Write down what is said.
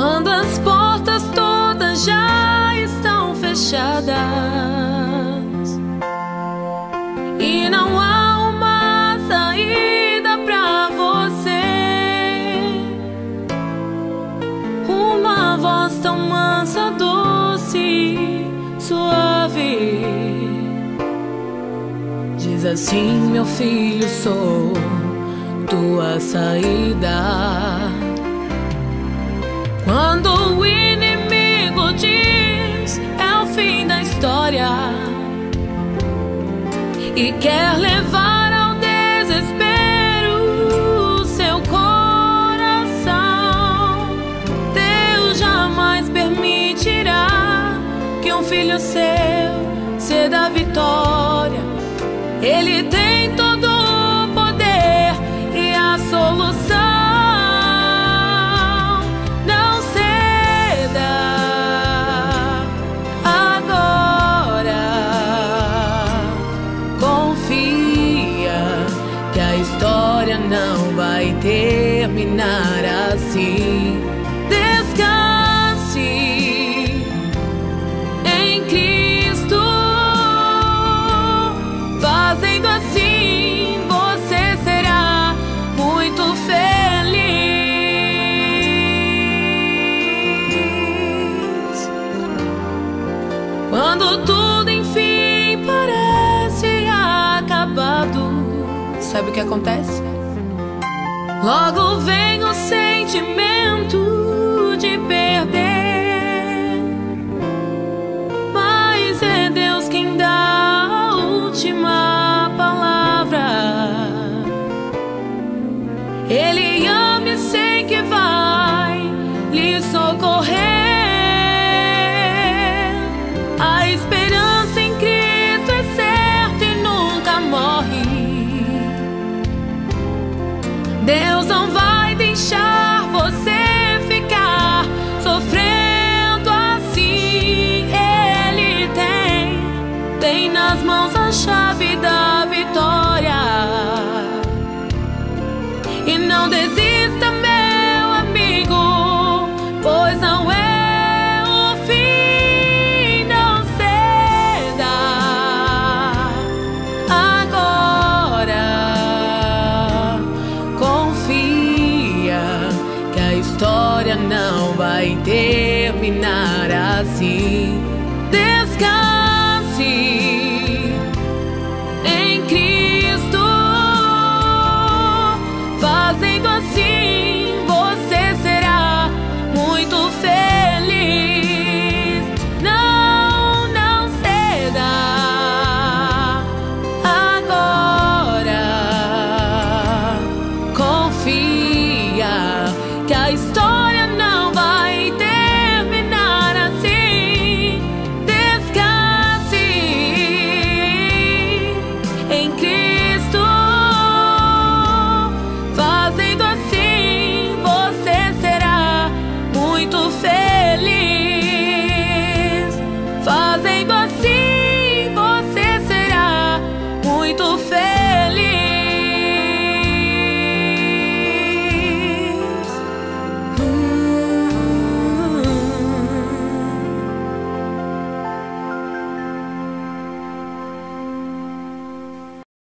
quando as portas todas já estão fechadas e não há uma saída pra você, uma voz tão mansa, doce, suave diz assim: meu filho, sou tua saída. Quando o inimigo diz é o fim da história e quer levar ao desespero o seu coração, Deus jamais permitirá que um filho seu ceda a vitória. Ele tem todo o poder e a solução. Não vai terminar assim. Descanse em Cristo. Fazendo assim, você será muito feliz. Quando tudo enfim parece acabado, sabe o que acontece? Logo vem o sentimento de perder, mas é Deus quem dá a última palavra. Ele ama e sei que vai lhe socorrer. A esperança em Cristo é certa e nunca morre. Deus não vai deixar você ficar sofrendo assim. Ele tem nas mãos a chave da vitória. E não desista, meu amigo, pois não é o fim. Não ceda agora. Que a história não vai terminar assim. Descanse em Cristo. Fazendo assim, você será muito feliz. Não ceda agora. Confia que a história não vai terminar assim. Descanse em Cristo. Fazendo assim, você será muito feliz. Fazendo assim, você será muito feliz.